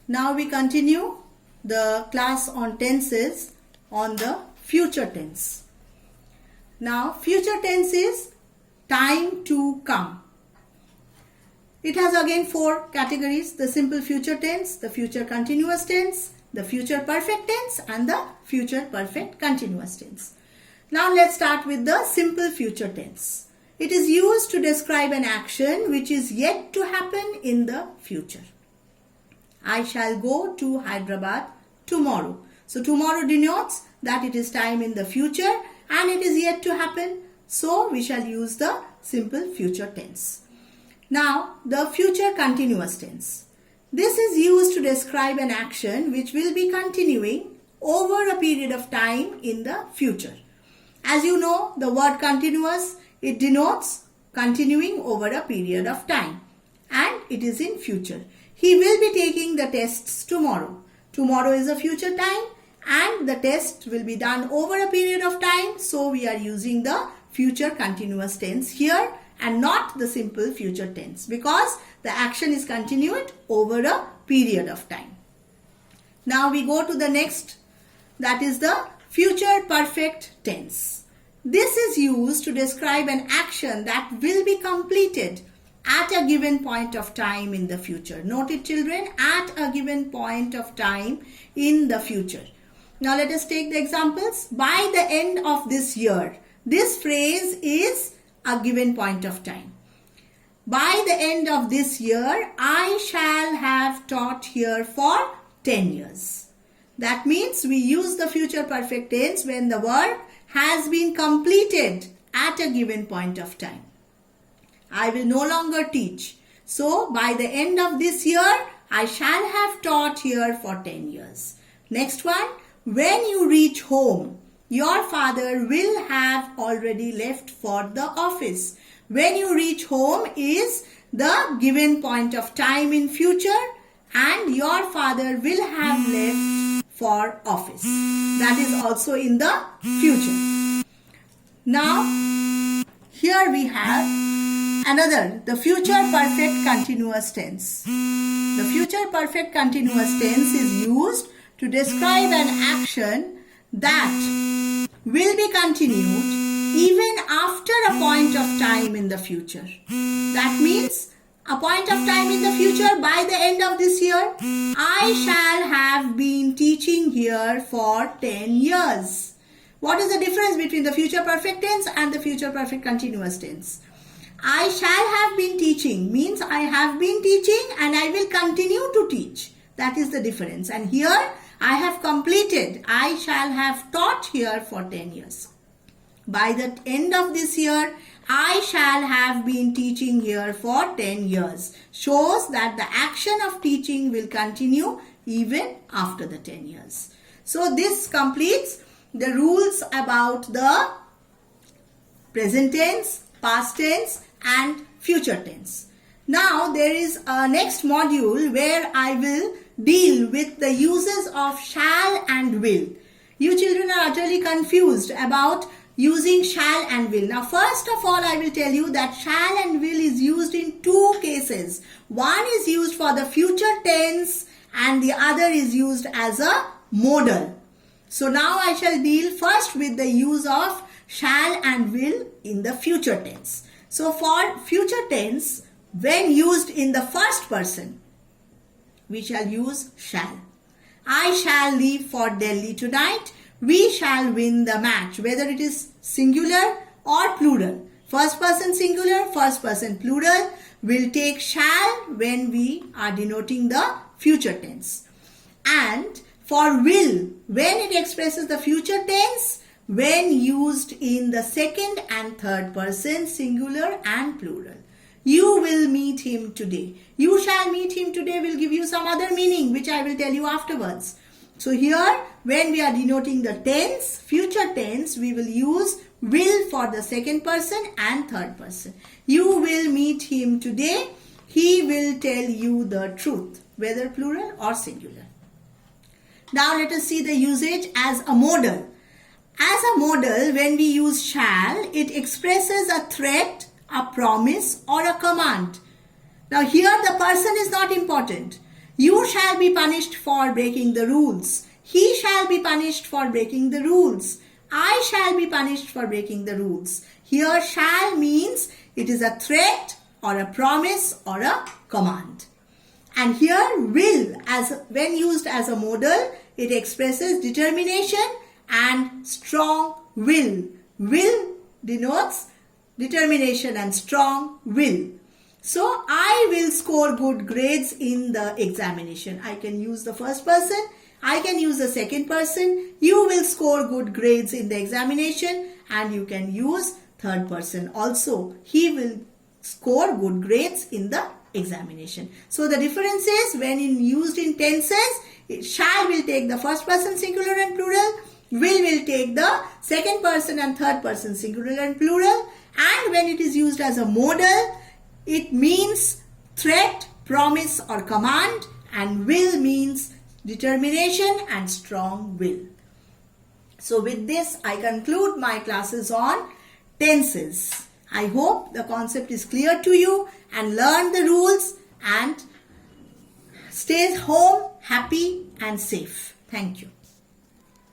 Now we continue the class on tenses on the future tense. Now future tense is time to come. It has again four categories: the simple future tense, the future continuous tense, the future perfect tense and the future perfect continuous tense. Now let's start with the simple future tense. It is used to describe an action which is yet to happen in the future. I shall go to Hyderabad tomorrow. So tomorrow denotes that it is time in the future and it is yet to happen. So we shall use the simple future tense. Now the future continuous tense. This is used to describe an action which will be continuing over a period of time in the future. As you know, the word continuous, it denotes continuing over a period of time and it is in future. He will be taking the tests tomorrow. Tomorrow is a future time and the test will be done over a period of time. So we are using the future continuous tense here and not the simple future tense because the action is continued over a period of time. Now we go to the next, that is the future perfect tense. This is used to describe an action that will be completed at a given point of time in the future. Note it, children, at a given point of time in the future. Now let us take the examples. By the end of this year. This phrase is a given point of time. By the end of this year, I shall have taught here for 10 years. That means we use the future perfect tense when the work has been completed at a given point of time. I will no longer teach. So by the end of this year, I shall have taught here for 10 years. Next one, when you reach home, your father will have already left for the office. When you reach home is the given point of time in future and your father will have left for office. That is also in the future. Now, here we have another, the future perfect continuous tense. The future perfect continuous tense is used to describe an action that will be continued even after a point of time in the future. That means a point of time in the future, by the end of this year, I shall have been teaching here for 10 years. What is the difference between the future perfect tense and the future perfect continuous tense? I shall have been teaching means I have been teaching and I will continue to teach. That is the difference. And here I have completed. I shall have taught here for 10 years. By the end of this year, I shall have been teaching here for 10 years. Shows that the action of teaching will continue even after the 10 years. So this completes the rules about the present tense, past tense and future tense. Now there is a next module where I will deal with the uses of shall and will. You children are utterly confused about using shall and will. Now first of all I will tell you that shall and will is used in two cases. One is used for the future tense and the other is used as a modal. So now I shall deal first with the use of shall and will in the future tense. So for future tense, when used in the first person, we shall use shall. I shall leave for Delhi tonight. We shall win the match, whether it is singular or plural. First person singular, first person plural will take shall when we are denoting the future tense. And for will, when it expresses the future tense, when used in the second and third person singular and plural. You will meet him today. You shall meet him today will give you some other meaning which I will tell you afterwards. So here when we are denoting the tense, future tense, we will use will for the second person and third person. You will meet him today. He will tell you the truth, whether plural or singular. Now let us see the usage as a modal. As a modal, when we use shall, it expresses a threat, a promise or a command. Now here the person is not important. You shall be punished for breaking the rules. He shall be punished for breaking the rules. I shall be punished for breaking the rules. Here shall means it is a threat or a promise or a command. And here will, as when used as a modal, it expresses determination and strong will. Will denotes determination and strong will. So I will score good grades in the examination. I can use the first person. I can use the second person. You will score good grades in the examination, and you can use third person also. He will score good grades in the examination. So the difference is when used in tenses, shall will take the first person singular and plural. Will take the second person and third person singular and plural. And when it is used as a modal, it means threat, promise or command, and will means determination and strong will. So with this, I conclude my classes on tenses. I hope the concept is clear to you and learn the rules and stay home happy and safe. Thank you.